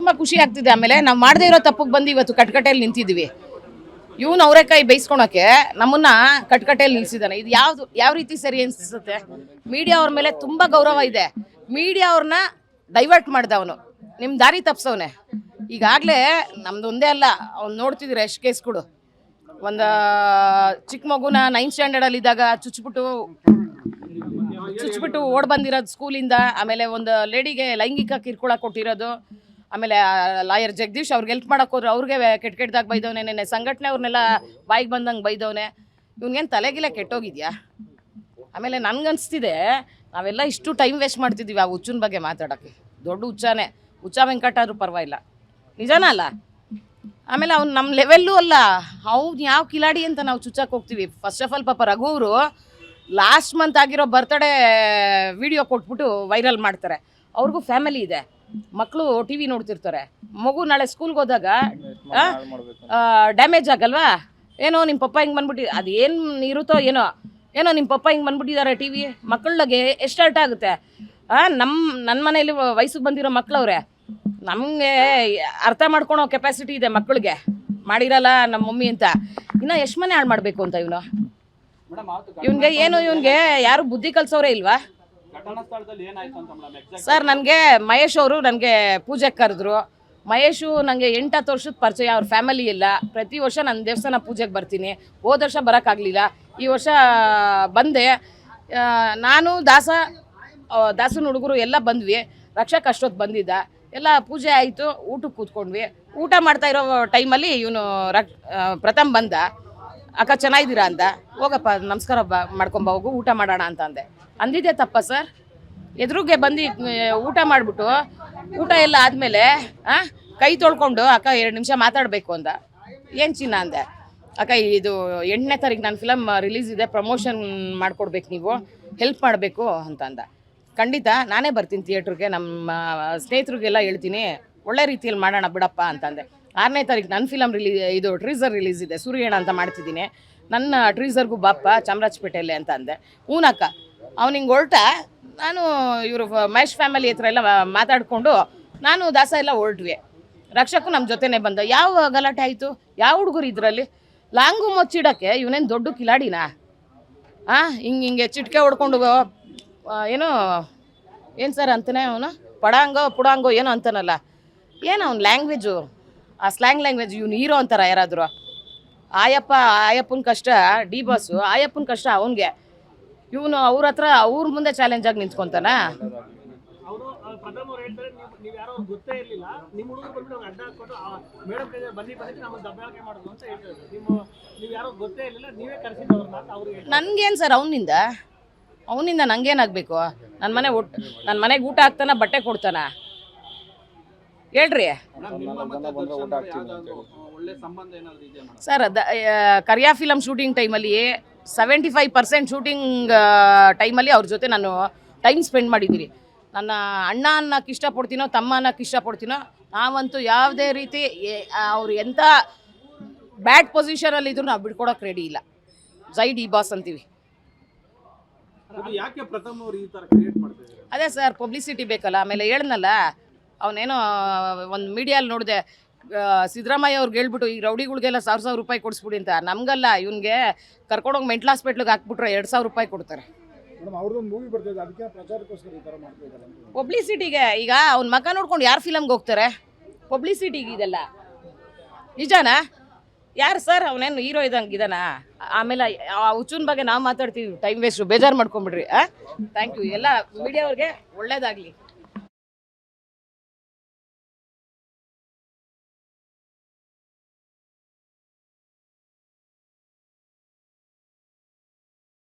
ತುಂಬ ಖುಷಿ ಆಗ್ತಿದೆ. ಆಮೇಲೆ ನಾವು ಮಾಡದೇ ಇರೋ ತಪ್ಪಿಗೆ ಬಂದು ಇವತ್ತು ಕಟ್ಕಟೆಯಲ್ಲಿ ನಿಂತಿದ್ವಿ. ಇವನು ಅವರೆಕಾಯಿ ಬೈಸ್ಕೊಳಕ್ಕೆ ನಮ್ಮನ್ನ ಕಟ್ಕಟೆಯಲ್ಲಿ ನಿಲ್ಸಿದ್ದಾನೆ. ಇದು ಯಾವ ರೀತಿ ಸರಿ ಅನ್ಸುತ್ತೆ? ಮೀಡಿಯಾ ಅವ್ರ ಮೇಲೆ ತುಂಬ ಗೌರವ ಇದೆ. ಮೀಡಿಯಾ ಅವ್ರನ್ನ ಡೈವರ್ಟ್ ಮಾಡ್ದ ಅವನು, ನಿಮ್ಮ ದಾರಿ ತಪ್ಸವನೆ. ಈಗಾಗಲೇ ನಮ್ದು ಒಂದೇ ಅಲ್ಲ, ಅವ್ನು ನೋಡ್ತಿದ್ದೀರ ಎಷ್ಟು ಕೇಸ್ಗಳು. ಒಂದು ಚಿಕ್ಕ ಮಗುನ 9th ಸ್ಟ್ಯಾಂಡರ್ಡಲ್ಲಿ ಇದ್ದಾಗ ಚುಚ್ಬಿಟ್ಟು ಓಡ್ ಬಂದಿರೋದು ಸ್ಕೂಲಿಂದ. ಆಮೇಲೆ ಒಂದು ಲೇಡಿಗೆ ಲೈಂಗಿಕ ಕಿರುಕುಳ ಕೊಟ್ಟಿರೋದು. ಆಮೇಲೆ ಲಾಯರ್ ಜಗದೀಶ್ ಅವ್ರಿಗೆ ಹೆಲ್ಪ್ ಮಾಡೋಕೆ ಹೋದ್ರು, ಅವ್ರಿಗೆ ಕೆಟ್ಟದಾಗ ಬೈದವನೆ. ನೆನ್ನೆ ಸಂಘಟನೆ ಅವ್ರನ್ನೆಲ್ಲ ಬಾಯಿಗೆ ಬಂದಂಗೆ ಬೈದವನೆ. ಇವ್ನಿಗೇನು ತಲೆಗಿಲ್ಲ ಕೆಟ್ಟೋಗಿದ್ಯಾ? ಆಮೇಲೆ ನನಗನ್ನಿಸ್ತಿದೆ ನಾವೆಲ್ಲ ಇಷ್ಟು ಟೈಮ್ ವೇಸ್ಟ್ ಮಾಡ್ತಿದ್ದೀವಿ ಆ ಹುಚ್ಚನ ಬಗ್ಗೆ ಮಾತಾಡೋಕ್ಕೆ. ದೊಡ್ಡ ಹುಚ್ಚಾನೆ, ಹುಚ್ಚ ವೆಂಕಟ ಆದರೂ ಪರವಾಗಿಲ್ಲ, ನಿಜಾನ ಅಲ್ಲ? ಆಮೇಲೆ ಅವ್ನು ನಮ್ಮ ಲೆವೆಲ್ಲೂ ಅಲ್ಲ, ಅವ್ನು ಯಾವ ಕಿಲಾಡಿ ಅಂತ ನಾವು ಚುಚ್ಚಕ್ಕೆ ಹೋಗ್ತೀವಿ. ಫಸ್ಟ್ ಆಫ್ ಆಲ್ ಪಾಪ ರಘು ಅವರು ಲಾಸ್ಟ್ ಮಂತ್ ಆಗಿರೋ ಬರ್ತಡೇ ವಿಡಿಯೋ ಕೊಟ್ಬಿಟ್ಟು ವೈರಲ್ ಮಾಡ್ತಾರೆ. ಅವ್ರಿಗೂ ಫ್ಯಾಮಿಲಿ ಇದೆ, ಮಕ್ಕಳು ಟಿ ವಿ ನೋಡ್ತಿರ್ತಾರೆ. ಮಗು ನಾಳೆ ಸ್ಕೂಲ್ಗೆ ಹೋದಾಗ ಡ್ಯಾಮೇಜ್ ಆಗಲ್ವಾ? ಏನೋ ನಿಮ್ಮ ಪಪ್ಪ ಹಿಂಗೆ ಬಂದ್ಬಿಟ್ಟು ಅದೇನು ಇರುತ್ತೋ ಏನೋ ನಿಮ್ಮ ಪಪ್ಪ ಹಿಂಗೆ ಬಂದ್ಬಿಟ್ಟಿದ್ದಾರೆ ಟಿ ವಿ. ಮಕ್ಕಳಿಗೆ ಎಷ್ಟು ಅರ್ಥ ಆಗುತ್ತೆ? ನನ್ನ ಮನೆಯಲ್ಲಿ ವಯಸ್ಸಿಗೆ ಬಂದಿರೋ ಮಕ್ಕಳವ್ರೆ. ನಮಗೆ ಅರ್ಥ ಮಾಡ್ಕೊಳೋ ಕೆಪಾಸಿಟಿ ಇದೆ ಮಕ್ಕಳಿಗೆ, ಮಾಡಿರಲ್ಲ ನಮ್ಮ ಮಮ್ಮಿ ಅಂತ. ಇನ್ನು ಎಷ್ಟು ಮನೆ ಹಾಳು ಮಾಡಬೇಕು ಅಂತ ಇವನಿಗೆ ಯಾರು ಬುದ್ಧಿ ಕಲಿಸೋರೇ ಇಲ್ವಾ ಸರ್? ನನಗೆ ಮಹೇಶ್ ಅವರು ನನಗೆ ಪೂಜೆಗೆ ಕರೆದ್ರು. ಮಹೇಶು ನನಗೆ 8-10 ವರ್ಷದ ಪರಿಚಯ. ಅವ್ರ ಫ್ಯಾಮಿಲಿ ಇಲ್ಲ. ಪ್ರತಿ ವರ್ಷ ನಾನು ದೇವಸ್ಥಾನ ಪೂಜೆಗೆ ಬರ್ತೀನಿ. ಹೋದ ವರ್ಷ ಬರೋಕ್ಕಾಗಲಿಲ್ಲ, ಈ ವರ್ಷ ಬಂದೆ. ನಾನು ದಾಸನ ಹುಡುಗರು ಎಲ್ಲ ಬಂದ್ವಿ. ರಕ್ಷಕ್ ಅಷ್ಟೊತ್ತು ಬಂದಿದ್ದ. ಎಲ್ಲ ಪೂಜೆ ಆಯಿತು, ಊಟಕ್ಕೆ ಕೂತ್ಕೊಂಡ್ವಿ. ಊಟ ಮಾಡ್ತಾ ಇರೋ ಟೈಮಲ್ಲಿ ಇವನು ಪ್ರಥಮ್ ಬಂದ. ಅಕ್ಕ ಚೆನ್ನಾಗಿದ್ದೀರಾ ಅಂತ. ಹೋಗಪ್ಪ ನಮಸ್ಕಾರ ಮಾಡ್ಕೊಂಬ ಹೋಗು, ಊಟ ಮಾಡೋಣ ಅಂತ ಅಂದೆ. ಅಂದಿದ್ದೆ ತಪ್ಪ ಸರ್? ಎದುರುಗೆ ಬಂದು ಊಟ ಮಾಡಿಬಿಟ್ಟು ಊಟ ಎಲ್ಲ ಆದಮೇಲೆ ಕೈ ತೊಳ್ಕೊಂಡು ಅಕ್ಕ 2 ನಿಮಿಷ ಮಾತಾಡಬೇಕು ಅಂದ. ಏನು ಚಿನ್ನ ಅಂದೆ. ಅಕ್ಕ ಇದು 8ನೇ ತಾರೀಕು ನನ್ನ ಫಿಲಮ್ ರಿಲೀಸ್ ಇದೆ, ಪ್ರಮೋಷನ್ ಮಾಡಿಕೊಡ್ಬೇಕು, ನೀವು ಹೆಲ್ಪ್ ಮಾಡಬೇಕು ಅಂತ ಅಂದ. ಖಂಡಿತ ನಾನೇ ಬರ್ತೀನಿ ಥಿಯೇಟ್ರಿಗೆ, ನಮ್ಮ ಸ್ನೇಹಿತರಿಗೆಲ್ಲ ಹೇಳ್ತೀನಿ, ಒಳ್ಳೆ ರೀತಿಯಲ್ಲಿ ಮಾಡೋಣ ಬಿಡಪ್ಪ ಅಂತಂದೆ. 6ನೇ ತಾರೀಕು ನನ್ನ ಫಿಲಮ್ ಟ್ರೀಸರ್ ರಿಲೀಸ್ ಇದೆ, ಸೂರ್ಯಣ್ಣ ಅಂತ ಮಾಡ್ತಿದ್ದೀನಿ. ನನ್ನ ಟ್ರೀಸರ್ಗೂ ಬಾಪ್ಪ ಚಾಮರಾಜಪೇಟೆಯಲ್ಲಿ ಅಂತ ಅಂದೆ. ಹೂನಕ್ಕ. ಅವ್ನು ಹಿಂಗೆ ಹೊರಟ. ನಾನು ಇವರು ಮಹೇಶ್ ಫ್ಯಾಮಿಲಿ ಹತ್ರ ಎಲ್ಲ ಮಾತಾಡಿಕೊಂಡು ನಾನು ದಾಸ ಎಲ್ಲ ಹೊರಟ್ವಿ. ರಕ್ಷಕು ನಮ್ಮ ಜೊತೆನೇ ಬಂದ. ಯಾವ ಗಲಾಟೆ ಆಯಿತು? ಯಾವ ಹುಡುಗರು ಇದರಲ್ಲಿ? ಲಾಂಗು ಮುಚ್ಚಿಡೋಕ್ಕೆ ಇವನೇನು ದೊಡ್ಡ ಕಿಲಾಡಿನಾ? ಹಿಂಗೆ ಚಿಟ್ಕೆ ಹೊಡ್ಕೊಂಡು ಏನು ಸರ್ ಅಂತಾನೆ ಅವನು ಪುಡಾಂಗೋ ಏನೋ ಅಂತಾನಲ್ಲ, ಏನು ಅವ್ನು ಲ್ಯಾಂಗ್ವೇಜು, ಆ ಸ್ಲ್ಯಾಂಗ್ ಲ್ಯಾಂಗ್ವೇಜ್. ಇವ್ನು ಹೀರೋ ಅಂತಾರ ಯಾರಾದರೂ? ಆಯಪ್ಪನ ಕಷ್ಟ ಡಿ ಬಾಸು, ಆಯಪ್ಪನ ಕಷ್ಟ ಅವನಿಗೆ. ಇವನು ಅವ್ರ ಮುಂದೆ ಚಾಲೆಂಜ್ ಆಗಿ ನಿಂತ್ಕೊಂತಾನ. ನನ್ಗೇನು ಸರ್ ಅವನಿಂದ ನಂಗೇನಾಗಬೇಕು? ನನ್ನ ಮನೆಗೆ ಊಟ ಹಾಕ್ತಾನ, ಬಟ್ಟೆ ಕೊಡ್ತಾನ? ಹೇಳ್ರಿ ಸರ್. ಕರಿಯಾ ಫಿಲಮ್ ಶೂಟಿಂಗ್ ಟೈಮಲ್ಲಿ 75% ಶೂಟಿಂಗ್ ಟೈಮಲ್ಲಿ ಅವ್ರ ಜೊತೆ ನಾನು ಟೈಮ್ ಸ್ಪೆಂಡ್ ಮಾಡಿದ್ದೀನಿ. ನನ್ನ ಅಣ್ಣ ಅನ್ನೋಕ್ಕೆ ಇಷ್ಟಪಡ್ತೀನೋ, ತಮ್ಮ ಅನ್ನೋಕ್ಕೆ ಇಷ್ಟಪಡ್ತೀನೋ. ನಾವಂತೂ ಯಾವುದೇ ರೀತಿ ಅವ್ರು ಎಂಥ ಬ್ಯಾಡ್ ಪೊಸಿಷನಲ್ಲಿದ್ರು ನಾವು ಬಿಡ್ಕೊಡೋಕೆ ರೆಡಿ ಇಲ್ಲ. ಜೈ ಬಾಸ್ ಅಂತೀವಿ. ಅದೇ ಸರ್, ಪಬ್ಲಿಸಿಟಿ ಬೇಕಲ್ಲ. ಆಮೇಲೆ ಹೇಳ್ನಲ್ಲ, ಅವನೇನೋ ಒಂದು ಮೀಡಿಯಲ್ಲಿ ನೋಡಿದೆ, ಸಿದ್ದರಾಮಯ್ಯ ಅವ್ರಿಗೆ ಹೇಳ್ಬಿಟ್ಟು ಈ ರೌಡಿಗಳಿಗೆಲ್ಲ 1,000 ರೂಪಾಯಿ ಕೊಡಿಸ್ಬಿಡಿ ಅಂತ. ನಮಗಲ್ಲ, ಇವನಿಗೆ ಕರ್ಕೊಂಡೋಗಿ ಮೆಂಟಲ್ ಹಾಸ್ಪಿಟ್ಲಿಗೆ ಹಾಕ್ಬಿಟ್ರೆ 2,000 ರೂಪಾಯಿ ಕೊಡ್ತಾರೆ ಪಬ್ಲಿಸಿಟಿಗೆ. ಈಗ ಅವ್ನ ಮಗ ನೋಡ್ಕೊಂಡು ಯಾರು ಫಿಲಮ್ಗೆ ಹೋಗ್ತಾರೆ? ಪಬ್ಲಿಸಿಟಿಗೆ ಇದೆಲ್ಲ ನಿಜಾನಾ? ಯಾರು ಸರ್? ಅವನೇನು ಹೀರೋ ಇದಂಗಿದಾನ? ಆಮೇಲೆ ಆ ಹುಚ್ಚನ ಬಗ್ಗೆ ನಾವು ಮಾತಾಡ್ತೀವಿ, ಟೈಮ್ ವೇಸ್ಟು, ಬೇಜಾರು ಮಾಡ್ಕೊಂಬಿಡ್ರಿ. Thank you. ಎಲ್ಲ ಮೀಡಿಯಾ ಅವ್ರಿಗೆ ಒಳ್ಳೇದಾಗಲಿ.